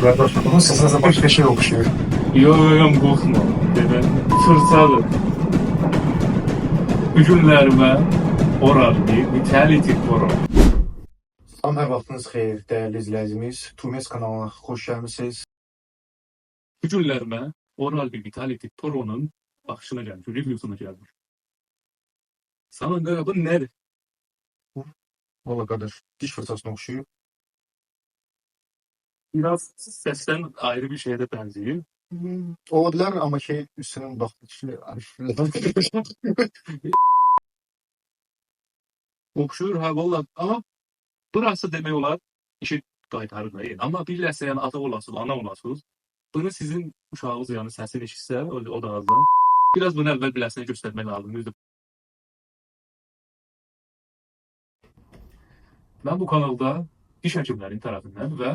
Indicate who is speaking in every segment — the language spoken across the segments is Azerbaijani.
Speaker 1: Kardeşim bunun sesine başka şey okşuyor.
Speaker 2: Yoyam qorxma, dedi. Fırçadır. Bu günlərimə oraldı, vitality oral.
Speaker 1: Salam, hər vaxtınız xeyir, dəyərli izləyicimiz. Tumes kanalına xoş gəlmisiniz.
Speaker 2: Bu günlərimə oral bir vitality Pro'nun baxışına gəlmiş, reviewsuna gəlmiş. Sana görə bu nədir?
Speaker 1: Valla qardaş, diş fırçasına oxşuyur.
Speaker 2: Biraz səsdən ayrı bir şeyə də bənzəyir.
Speaker 1: Ola bilər, amma üstünün baxdığı
Speaker 2: Oxşuyur, ha valla. Amma burası demək olar, işi qaytarır da. Amma bilirsə, yəni ata olasınız, ana olasınız. Bunu sizin uşağınız yəni səsini eşitsə, o da azdan. Biraz bunu əvvəl biləsini göstərmək lazım. Düzdür. Ben bu kanalda diş həkimlərin tərəfindən və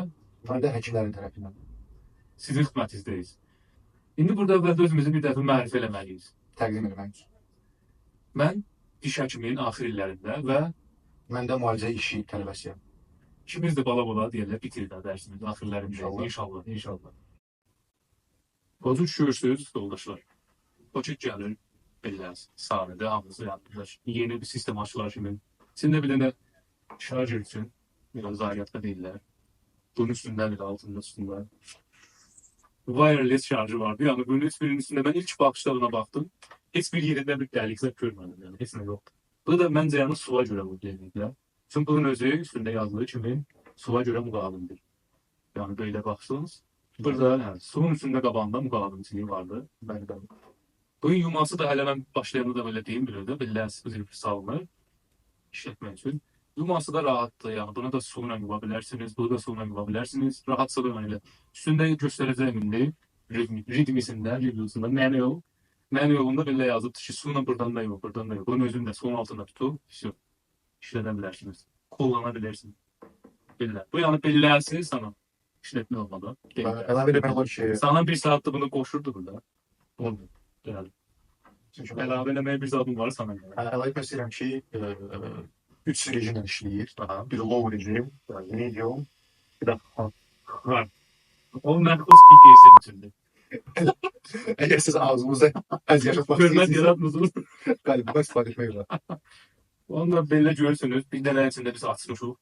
Speaker 1: mən də həkimlərin tərəfindən
Speaker 2: sizin xidmətinizdeyiz. İndi burada əvvəldə özümüzü bir dəfə mərifə eləməliyik.
Speaker 1: təqdim etmək üçün.
Speaker 2: Mən diş həkimliyin axır illərində və
Speaker 1: Mən də müalicə işi tələbəsiyəm.
Speaker 2: ikimiz də bala deyirlər bitirdik dərsimiz axırlarında.
Speaker 1: İnşallah.
Speaker 2: İnşallah, inşallah. Qozu düşürsünüz, yoldaşlar. O ki gəlir, belə sahnədə hamısı yapmışlar. Yeni bir sistem açılar kimi. Sizin bir dənə şarj üçün, biraz zayiatda deyirlər. Bunun üstündə, altında üstündə. Wireless şarjı vardı. Yani bunun hiçbirinin üstünde ben ilk bakışlarına baktım. Hiçbir yerinde bir delikse görmedim yani. Hiçbir yok. Bu da bence yani suya göre bu delikler. Çünkü bunun özü üstünde yazdığı için suya göre mukavemedir. Yani böyle baksanız. Burada yani, suyun üstünde qabağında müqavimçiliği vardı. Ben. Bunun yuması da hele ben başlayanda da böyle deyim bilirdi. Bilirsiz salınır. İşletmek için. Yuması da rahattı yani. Bunu da suyla yuvabilirsiniz. Bunu da suyla yuvabilirsiniz. Rahatsızlığıyla. Üstünde göstereceğim indi. Ritmisinde, reviewsunda manual. Manualında böyle yazıp ki suyla buradan da yok, buradan da yok. Bunun özünde suyun altında tutup işletebilirsiniz. Kullanabilirsiniz. Bilirler. Bu yani bilirsiz sana. İşletme olmadı.
Speaker 1: Əlavə eləmək olar ki,
Speaker 2: Sana bir saatte bunu koşurdu burada. Olmuyor. Yani. Elave eləməyə bir zaadım var sana. Yani.
Speaker 1: əlavə etmək istəyirəm ki, 3 rejimlə işləyir. Bir low rejim, medium, bir də hard.
Speaker 2: Var. O narkoz PKS'in içinde.
Speaker 1: Əgər siz ağzınıza əz yaşatmaq
Speaker 2: Hürmet
Speaker 1: istəyirsiniz,
Speaker 2: yaratmısınız.
Speaker 1: qəlbimə istifadə etmək olar.
Speaker 2: Onunla belə görürsünüz. Bir dənə içində biz açmışıq.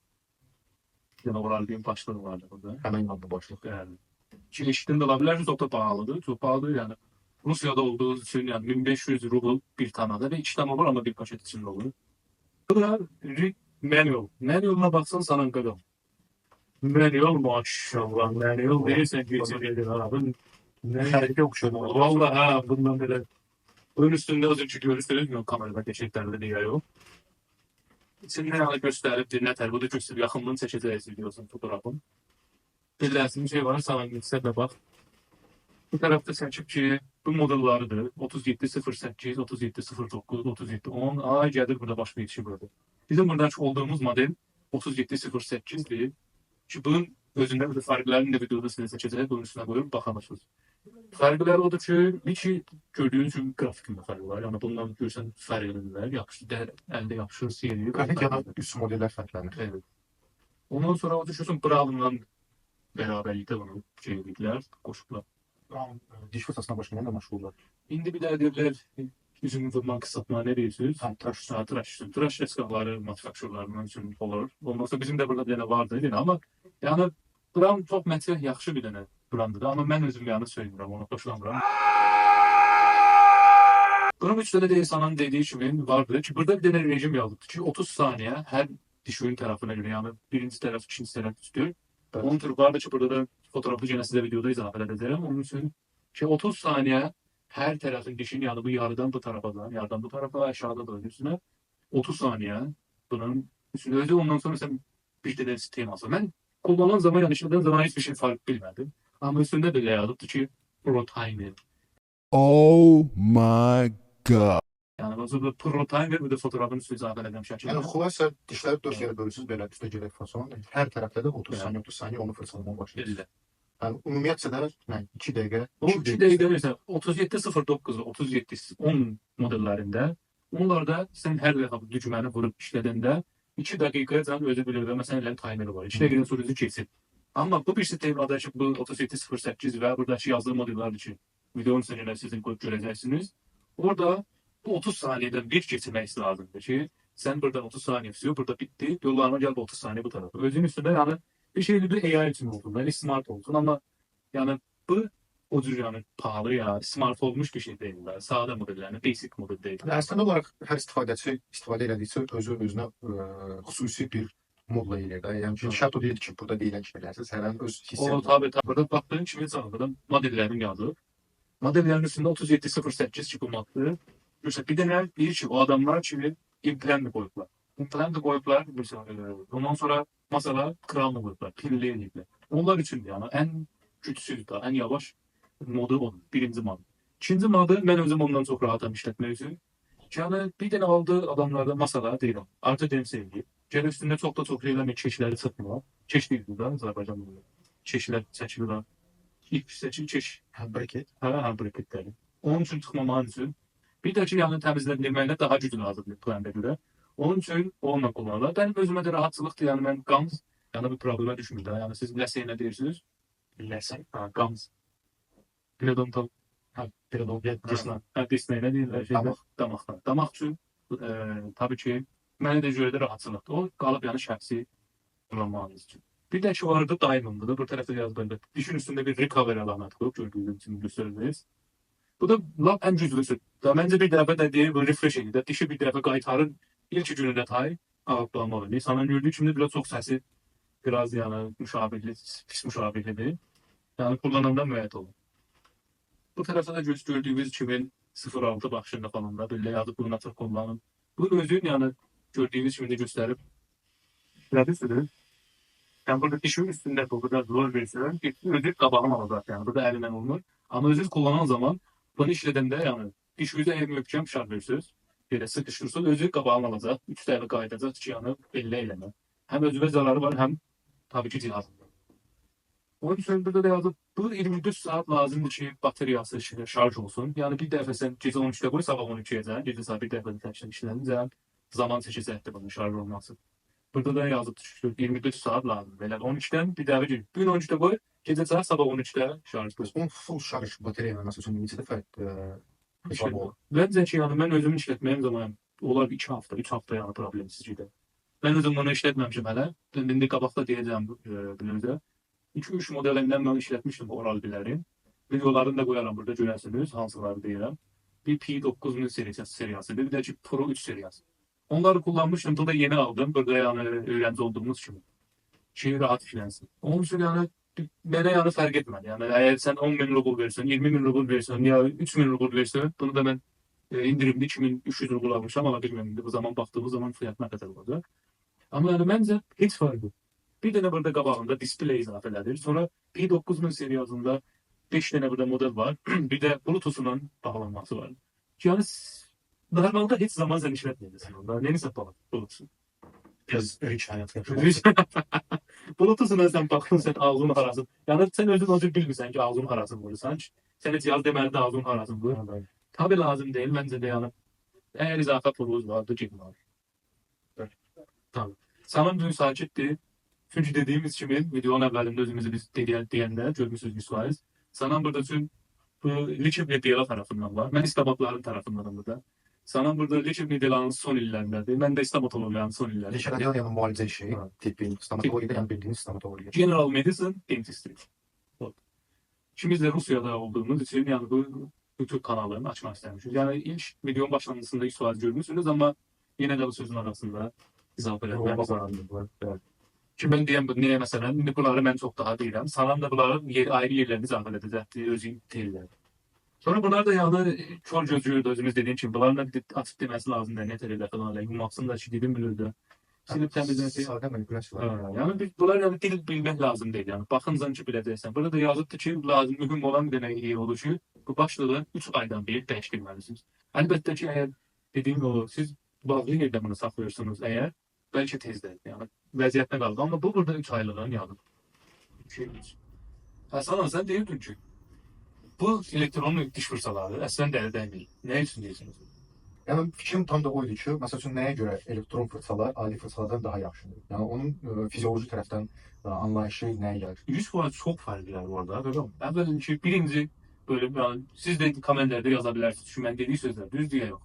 Speaker 2: Yəni oral başlığı vardı burada.
Speaker 1: Həmən adlı başlıq.
Speaker 2: Yani. Ki eşitdən də ola bilər ki, çok da pahalıdır. Çok pahalıdır yani. Rusya'da olduğu için yani 1500 rubl bir tanada ve 2 tane olur ama bir paket içinde olur. Bu da manual. Manual'ına baksan sana kadar. Manual maşallah. Manual değilsen geçirir abi.
Speaker 1: Hərəkə oxşuyur.
Speaker 2: Vallahi ha bundan böyle. Ön üstünde az önce görürsünüz mü kamerada geçenlerde diye yok. İçinde yani gösterip dinleter. Bu da gösterip yakınlığını seçeceğiz biliyorsun fotoğrafın. Bilirsin bir şey var sana gitse de bak. Bu tarafta seçip ki bu modellarıdır. 3708, 3709, 3710. Ay gelir burada başka yetişi burada. Bizim buradan olduğumuz model 3708'dir. Ki bunun özünde bir farklarını da videoda size seçeceğiz. Bunun üstüne koyup bakamazsınız. Farklar odur ki bir gördüğünüz gibi grafikinde farkı var. Yani bundan görsen farklılar yapışır. Elde yapışır, siyeriyor.
Speaker 1: Qrafik ya da üst modellər fərqlənir.
Speaker 2: Evet. Ondan sonra o düşüyorsun Brown'la beraberlikte bunu çevirdikler, koşuklar.
Speaker 1: Diş fırçasına başqa nə məşğullar?
Speaker 2: İndi bir də deyirlər, üzümün vurma kısaltma ne diyorsunuz?
Speaker 1: Tıraş.
Speaker 2: Tıraş. Tıraş tezgahları, manufakturlarından üçün olur. Ondan sonra bizim de burada bir dənə vardı yine ama yani Brown çok məncə yaxşı bir dənə brandıdır. Ama mən özüm yani söylüyorum, onu xoşlamıram. Bunun üç tane de insanın dediği kimi vardı ki burada bir dənə rejim yazıldı ki 30 saniye her dişinin tarafına göre yani birinci taraf, ikinci taraf tutuyor. Onun türü vardı ki burada da fotoğrafı gene size videoda izafe edeceğim. Onun için ki 30 saniye her tarafın dişini yani bu yarıdan bu tarafa da, yarıdan bu tarafa aşağıda da üstüne 30 saniye bunun üstüne özü ondan sonra sen bir de sistem alsa. Ben kullanan zaman yani işlediğim zaman hiçbir şey fark bilmedim. Ama üstünde de yazıldı ki Pro Timer.
Speaker 3: Oh my god.
Speaker 2: Yani bu Pro Timer bir de fotoğrafın üstü izafe edeceğim şəkildə.
Speaker 1: Yəni xülasə dişləri 4 yerə bölürsüz belə üstə gedək fason. Hər tərəfdə də 30 saniyə 30 saniyə onu fırçalamağa başlayırsınız.
Speaker 2: Belli.
Speaker 1: Yəni ümumiyyətlə də 2 dəqiqə.
Speaker 2: O 2 dəqiqə mesela 3709 ve 3710 modellerinde onlarda sen her defa düğməni vurup işlediğinde 2 dəqiqə can özü bilir ve mesela timer var. 2 dəqiqədən sonra özü kesip Amma bu bir sistemdəki bu 3708 və buradakı yazılı modellər üçün videonun sonunda sizin görəcəksiniz. Orada bu 30 saniyədən bir keçirmək lazımdır ki, sen burada 30 saniye tutuyor, burada bitti. Yollarına gel 30 saniye bu tarafa. Özün üstünde yani bir şeyli bir AI için olsun, yani smart olsun ama yani bu o cür yani pahalı ya, smart olmuş bir şey değil. Yani sade model yani basic model değil.
Speaker 1: Əslində olaraq hər istifadəçi istifadə elədikcə özünə xüsusi bir modla eləyir də. Yəni ki, Shadow deyir ki, burada deyilən şeylərsiz hər an öz
Speaker 2: O
Speaker 1: hissiyatı.
Speaker 2: tabi tabi. Burada baktığın kimi sağladım modellerin yazıyor. Modellerin üstünde 3708 çıkılmakta. Mesela bir de bir ki o adamlar kimi implant koydular. Implant koydular mesela ondan sonra masala kralını koydular. Pilli eləyiblər. Onlar üçün yani en güçsüz da en yavaş modu onun. Birinci modu. İkinci modu ben özüm ondan çok rahatam işletmek için. Yani bir tane aldığı adamlarda masala deyirəm. Artı demsə eləyib. Gəl üstündə çox da çox eləmə keşləri çıxmıyor. Keş deyil burada Azərbaycan burada. Keşlər çəkilir. İlk seçim keş.
Speaker 1: Hə, braket.
Speaker 2: Hə, breketləri. Onun üçün çıxmamaq üçün bir də ki, yəni təmizləndirməyinə daha güclü lazımdır planda görə. Onun üçün onunla kullanırlar. Benim özüme de rahatsızlıqdır. Yəni mən gams, yəni bir problemə düşmür də. Yəni siz ləsəyə nə deyirsiniz? Ləsə, gams. Periodontal. Disney. Disney nə deyirlər?
Speaker 1: Damaq.
Speaker 2: Damaqdan. Damaq üçün tabii ki, mənə də görə də rahatsızlıqdır. O qalıb yəni şəxsi kullanmağınız üçün. Bir də ki, orada Diamond'dır. Bu tərəfdə yazılır. Dişin üstündə bir recovery əlaməti qoyub gördüyünüz kimi göstərilir. Bu da lap en cüzlüsü. Da bence bir dəfə də deyir, bu refresh edir. Dişi bir dəfə qaytarır. İlk günündə tay ağıqlanma olur. İnsanın gördüğü kimi biraz çok sesi biraz yani müşavirli, pis müşavirlidir. Yani kullanımda müəyyət olur. Bu tərəfdə də gördüğümüz 2006 baxışında falan da böyle yazıb bunu açıq kullanın. Bu özün yani gördüğümüz kimi de göstərib. Belədir. Yani burada dişin üstünde burada zor versiyon. Özür qabağım alacaq yani. Burada əlindən olunur. Ama özür kullanan zaman bunu işlədəndə yani diş yüzü eğer möhkəm şart versiniz. Belə sıkıştırsın özü qabağını alacaq. 3 dəfə qayıdacaq ki, yəni belli eləmə. Həm özünə zararı var, həm tabii ki cihazında. Onun üçün burada da yazıb, bu 24 saat lazımdır ki, bateriyası şarj olsun. Yəni bir dəfə sən gecə 13-də qoy, sabah 12-yə cən, gecə saat bir dəfə təkrar işlənincə zaman çəkəcəkdir bunun şarj olması. Burada da yazıb düşür, 24 saat lazım. Belə 12-dən bir dəfə gün 13-də qoy, gecə saat sabah 13-də şarj olsun.
Speaker 1: Onun full şarj batareya məsəl üçün neçə dəfə
Speaker 2: Bence ki yani ben özümü işletmeyim zaman olar 2 hafta, 3 hafta yani problemsiz gider. Ben özüm bunu işletmemişim hele. İndi qabaqda diyeceğim bilirdə. 2-3 modelinden ben işletmiştim oral biləri. Videolarını da koyarım burada görərsiniz hansıları deyirəm. Bir P9000 seriyası, bir de ki Pro 3 seriyası. Onları kullanmıştım. Burada yeni aldım. Burada yani öğrenci olduğumuz için. Şey rahat işlensin. Onun için yani bana yani fark etmedi. Yani eğer sen 10.000 ruble versen, 20.000 ruble versen ya 3.000 ruble versen bunu da ben indirimli 2.300 ruble almışım ama bilmiyorum. Bu zaman baktığımız zaman fiyat ne kadar olacak. Ama yani bence hiç farkı. Bir tane burada qabağında display izafelədir. Sonra P9000 seriyasında 5 tane burada model var. Bir de Bluetooth'un bağlanması var. Yani normalde hiç zaman sen işletmeyeceksin onda. Neyini sapalı Bluetooth.
Speaker 1: biraz rich həyat yaşamaq.
Speaker 2: Bluetooth'una sen baxdın, sen ağzını harasın. Yani sen özün o cür bilmirsən ki, ağzını harasın vurursan. Sənə cihaz deməli də ağzını harasın vur. Tabii lazım değil bence de yani. Eğer izafe pulunuz vardı, cebim var. Tabii. Sanırım dün sakittir. Çünkü dediğimiz gibi videonun evvelinde özümüzü biz deyəndə görmüşsünüz 100%. Sanırım burada tüm bu Liquid Media tarafından var. Ben istabatların tarafından burada. Sanırım burada Liquid Media'nın son illerindedir. Ben de istamatologiyanın son illerinde.
Speaker 1: Leşədən yəni müalicə işi, tibbi, stomatologiya, yəni bildiyiniz stomatologiya.
Speaker 2: General Medicine Dentistry. İkimiz de Rusya'da olduğumuz için yani bu YouTube kanallarını açmak istemişiz. Yani ilk videonun başlangıcında 100% görmüşsünüz ama yine de bu sözün arasında izafelerler var. Ki ben deyəm bu niye mesela bunları ben çok daha deyirəm. Sanam da bunların ayrı yerlerini izafel edəcəkdir, özü deyirlər. Sonra bunlar da yani kör gözü özümüz dediğim için bunların da açık demesi lazım da ne tereyler falan. Yumaksın da şiddetini bilirdi. Silip temizlense.
Speaker 1: Sadə manipulyasiyalar.
Speaker 2: Yani bunlar yani dil bilmek lazım değil yani. Bakınızdan ki biləcəksən. Burada da yazıbdır ki lazım mühüm olan bir dənə iyi oluşu. Bu başlığı 3 aydan bir dəyişdirməlisiniz. Əlbəttə ki eğer dediğim o siz bağlı yerdə bunu saxlayırsınız eğer belki tezdə yani vəziyyətdə qaldı. Ama bu burada 3 aylığın yazıb. Hasan sen deyirdin ki bu elektronlu diş fırçaları əslən dəri dəymir. Ne üçün deyirsiniz?
Speaker 1: Yəni fikrim tam da oydu ki, məsəl üçün nəyə görə elektron fırçalar adi fırçalardan daha yaxşıdır? Yəni onun fizioloji tərəfdən anlayışı nəyə gəlir?
Speaker 2: 100% çok farklar var da. Hocam. Evvelincisi birinci böyle yani siz de komentlerde yazabilirsiniz. Çünkü ben dediği sözler düz diye yok.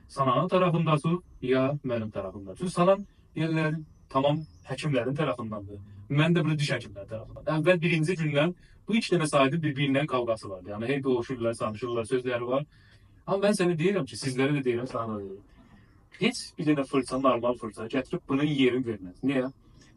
Speaker 2: Sananın tarafındasın ya benim tarafımda. Çünkü sanan yerler tamam həkimlərin tərəfindəndir. Mən də burada diş həkimləri tərəfindən. Əvvəl birinci gündən bu iki dənə saydı birbirindən kavgası vardı. Yəni hey doğuşurlar, sanışırlar, sözləri var. Amma mən sənə deyirəm ki, sizlərə də deyirəm, sana da deyirəm. Heç bir dənə fırça, normal fırça gətirib bunun yerini verməz. Niyə?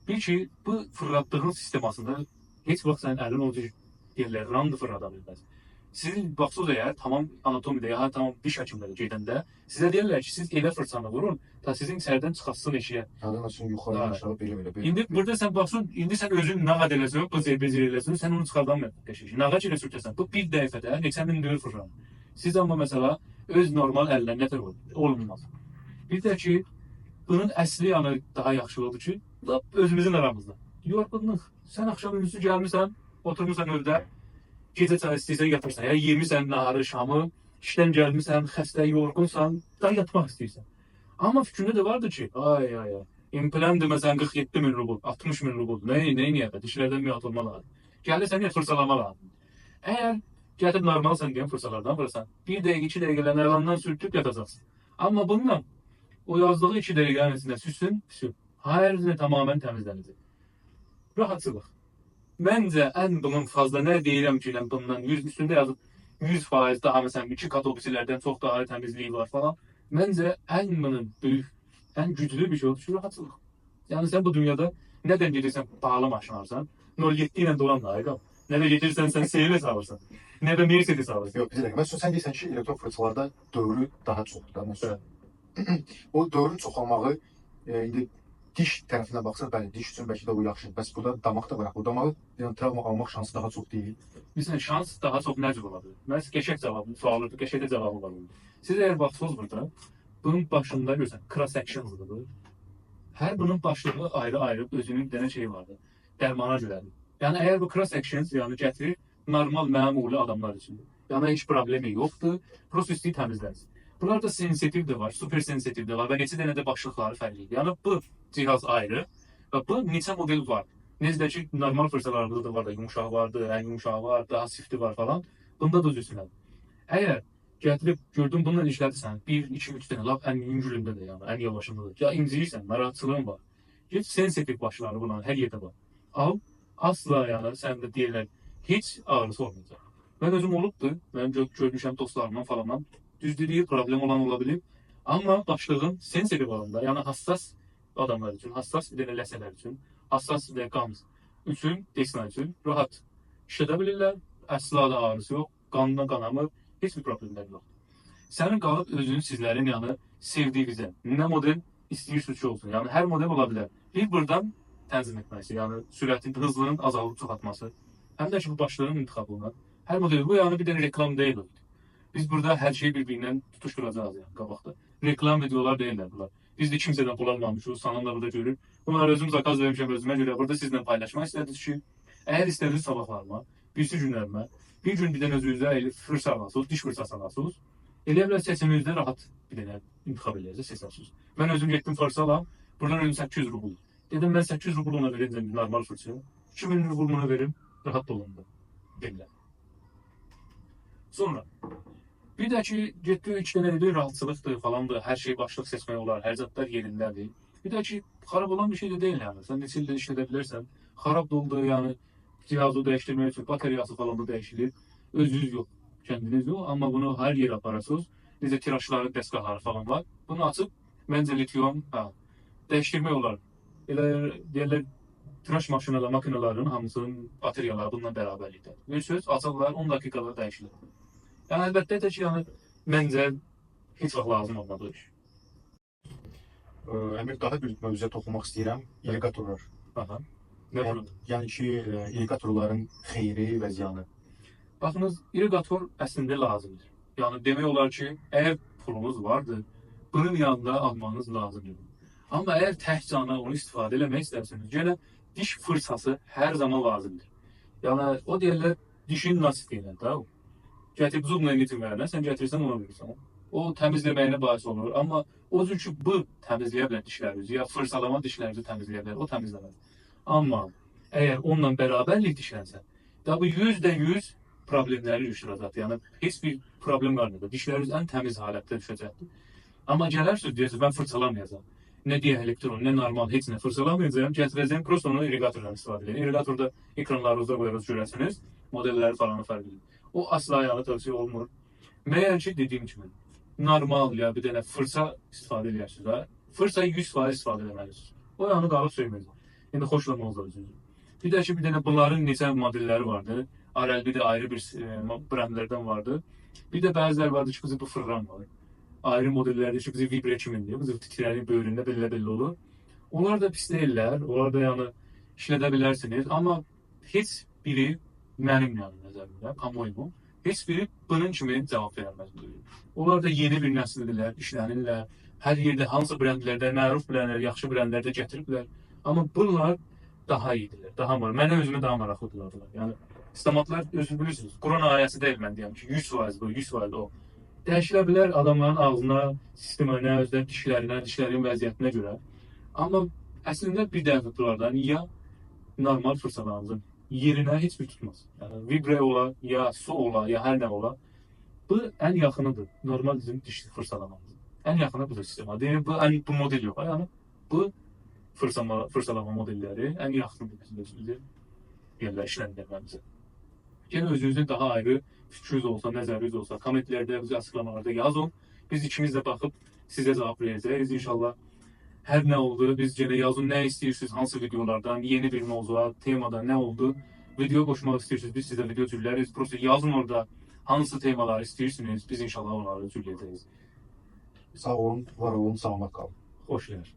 Speaker 2: Bil ki, bu fırlattığın sistemasında heç vaxt sənin əlin o cür yerlər randı fırlada bilməz. Sizin baxsınız eğer tamam anatomide ya tamam diş həkimləri gedəndə sizə deyirlər ki, siz elə fırçanı vurun, ta sizin içərdən çıxasın eşiyə.
Speaker 1: Adın açın yuxarı
Speaker 2: Ha.
Speaker 1: aşağı belə.
Speaker 2: İndi burada sen baxsın, indi sən özün nə qədər eləsən, bu bezir eləsən, sən onu çıxardan məqsəd. Nə qədər elə sürtəsən, bu bir dəfədə neçə min dönür fırlan. Siz amma mesela öz normal əllə nətər olmaz. Bir də ki, bunun əsli yanı daha yaxşılıdır ki, lap özümüzün aramızda. Yorğunluq. Sən axşam üstü gəlmirsən, oturmursan evdə, gecə çay istəyirsən yatırsan. Ya yemirsən naharı, şamı, işdən gəlmirsən, xəstə, yorğunsan, da yatmaq istəyirsən. Amma fikrində də vardı ki, ay. İmplant deməsən 47 min rubl, 60 min rubl. Niyə? Dişlərdən bir atılma lazım. Gəlirsən ya fırçalama lazım. Əgər gəlib normalsan deyən fırçalardan vurursan, 1 dəqiqə, 2 dəqiqələ əlandan sürtüb yatacaqsın. Amma bununla o yazdığı 2 dəqiqənin içində süsün, hər yerində tamamən təmizlənəcək. Rahatçılıq. Məncə ən bunun fazla nə deyirəm ki, bundan 100 üstündə yazıb 100% daha məsələn 2 kat obisilərdən çox daha təmizliyi var falan. Məncə ən bunun böyük, ən güclü bir şey oldu ki, rahatçılıq. Yəni sən bu dünyada nədən gedirsən pahalı maşın alırsan, 07 ilə dolan da ayqam. Nə də gedirsən sən Seyres alırsan. Nə də Mercedes alırsan.
Speaker 1: Yox, bir dəqiqə. Məsələn, sən deyirsən ki, elektron fırçalarda dövrü daha çoxdur da. Məsələn, o dövrün çoxalmağı indi diş tərəfinə baxsaq, bəli, diş üçün bəlkə də o yaxşıdır. Bəs burada damaq da var. O damağı yəni travma almaq şansı daha çox deyil.
Speaker 2: Məsələn, şans daha çox nə cür ola bilər? Mən qəşəng cavabını sualı, qəşəng də cavabı var. Siz əgər baxsınız burada, bunun başında görsən, cross section'dır. Hər bunun başlığı ayrı-ayrı özünün bir dənə şeyi vardı. Dərmana görədir. Yəni əgər bu cross sections yəni gətirir normal məmuli adamlar üçün. Yəni heç problemi yoxdur. Prosesi təmizlənsin. Bunlarda sensitiv də var, super sensitiv də var və neçə dənə də başlıqları fərqlidir. Yəni bu cihaz ayrı və bu neçə model var. Necə ki normal fırçalarımızda da var da yumuşaq vardı, ən yumuşağı var, daha sifti var falan. Bunda da düzüsünədir. Əgər gətirib gördüm bununla işlədirsən, 1, 2, 3 dənə lap ən yüngülündə də yəni, ən yavaşında da. Ya inciyirsən, narahatçılığın var. Get sensitiv başları bunların hər yerdə var. Al, asla yəni sən də deyirlər, heç ağrısı olmayacaq. Mən özüm olubdur, mənim görmüşəm dostlarımdan falandan. Düzdür, problem olan ola bilir. Amma başlığın sensitiv alanda, yəni hassas adamlar üçün, hassas bir dənə ləsələr üçün, hassas bir dənə qan üçün, desna üçün rahat işlədə bilirlər. Əsla da ağrısı yox, qanına qanamır, heç bir problemlər yox. Sənin qalıb özünün sizlərin yəni sevdiyinizə, nə model istəyirsiniz ki olsun. Yəni hər model ola bilər. Bir buradan tənzim etməsi, yəni sürətin, hızlının azalıb çoxaltması. Həm də ki bu başlığın intiqabından. Hər model bu yəni bir dənə reklam deyil. Biz burada hər şeyi bir-birindən tutuşturacağız yəni qabaqda. Reklam videolar deyirlər bunlar. Biz də kimsədən pul almamışıq, sanımda burada görür. Bunları özüm zakaz vermişəm özümə görə. Burada sizlə paylaşmaq istədiniz ki, əgər istədiniz sabahlarıma, birisi günlərimə, bir gün bir dənə özünüzdə fırça alasınız, diş fırçası alasınız. Elə bilər seçiminizdə rahat bir dənə intiqab eləyəcək, seçərsiniz. Mən özüm getdim fırça alam, buradan önüm 800 rubl. Dedim mən 800 rubl ona verəcəm normal fırça. 2000 rubl ona verim, rahat dolandı. Belə. Sonra bir də ki, getdi 3 dənə dedi, rahatçılıqdır falandır, hər şey başlıq seçmək olar, hər zətlər yerindədir. Bir də ki, xarab olan bir şey də deyil yəni. Sən neçə ildə işlədə bilərsən, xarab da oldu yəni, cihazı dəyişdirmək üçün, bateriyası falan da dəyişilir. Özünüz yox, kəndiniz yox, amma bunu hər yerə aparasınız. Necə tirajları, dəstgahları falan var. Bunu açıb, məncə litiyon, dəyişdirmək olar. Elə deyərlər, tiraj maşinaların hamısının bateriyaları bununla bərabərlikdə. Bir söz, açarlar, 10 dəqiqədə dəyişilir. Yəni əlbəttə də ki, yəni məncə heç vaxt lazım olmadı iş.
Speaker 1: Əmir, daha bir mövzuya toxunmaq istəyirəm. İrigatorlar.
Speaker 2: Aha. Nə burada?
Speaker 1: Yəni ki, irigatorların xeyri və ziyanı.
Speaker 2: Baxınız, irigator əslində lazımdır. Yəni demək olar ki, əgər pulunuz vardır, bunun yanında almanız lazımdır. Amma əgər təhcana onu istifadə eləmək istərseniz, yenə diş fırçası hər zaman lazımdır. Yəni o deyirlər, dişin nasib deyirlər də o. Gətirib zubla getirməyənə, sən gətirirsən ona verirsən. O təmizləməyinə bahis olur. Amma o cür ki, bu təmizləyə bilər dişlərinizi, ya fırçalama dişlərinizi təmizləyə bilər, o təmizləməz. Amma əgər onunla bərabərlik dişlənsə, da bu %100 problemləri ilişdirəcək. Yəni heç bir problem qalmayacaq. Dişləriniz ən təmiz halətdə düşəcəkdir. Amma gələrsiniz deyərsiniz, mən fırçalamayacağam. Nə deyə elektron, nə normal, heç nə fırçalamayacağım. Gətirəcəm, prosto onu irrigatordan istifadə edin. İrrigatorda ekranlarınızda qoyarız, görəsiniz. Modelləri falan fərqlidir. O asla yəni tövsiyə olunmur. Məyər ki, dediyim kimi, normal ya bir dənə fırça istifadə edirsiniz və fırça 100% istifadə etməlisiniz. O yanı qalıb söyməyəcək. İndi xoşlanmazlar özünüzü. Bir də ki, bir dənə bunların neçə modelləri vardı. Arel bir də ayrı bir brendlərdən vardı. Bir də bəziləri vardı ki, bu fırran var. Ayrı modellərdə ki, bizi vibre kimindir. Bizi titrərin böyründə belə olur. Onlar da pis deyirlər. Onlar da yəni işlədə bilərsiniz. Amma heç biri mənim yəni nəzərimdə, kamuoyumun, heç biri bunun kimi cavab verməz. Onlar da yeni bir nəsildirlər, işlənirlər. Hər yerdə hansı brendlərdə, məruf brendlər, yaxşı brendlərdə gətiriblər. Amma bunlar daha iyidirlər, daha var. Mənə özümə daha maraqlıdırlar. Yəni stomatlar özünüz bilirsiniz. Quran ayəsi deyil mən deyəm ki, 100% bu, 100% o. Dəyişilə bilər adamların ağzına, sisteminə, özləri dişlərinə, dişlərin vəziyyətinə görə. Amma əslində bir dəfə bunlardan ya normal fırçalarımızın yerinə heç bir tutmaz. Yəni vibre ola, ya su ola, ya hər nə ola. Bu ən yaxınıdır. Normal bizim diş fırçalamamız. Ən yaxını budur sistema. Deyim bu model yox. Yəni bu fırçalama modelləri ən yaxınıdır bizim yerləşdirməyimizə. Yenə özünüzün daha ayrı fikriniz olsa, nəzəriniz olsa, kommentlərdə, bizi açıqlamalarda yazın. Biz ikimiz də baxıb sizə cavab verəcəyik. İnşallah hər nə oldu, biz yenə yazın, nə istəyirsiniz, hansı videolardan, yeni bir mövzuya, temada nə oldu, video qoşmaq istəyirsiniz, biz sizə video cürləriz. Prosta yazın orada hansı temaları istəyirsiniz, biz inşallah onları cürləyəcəyik.
Speaker 1: Sağ olun, var olun, salamat qalın.
Speaker 2: Xoş gəlir.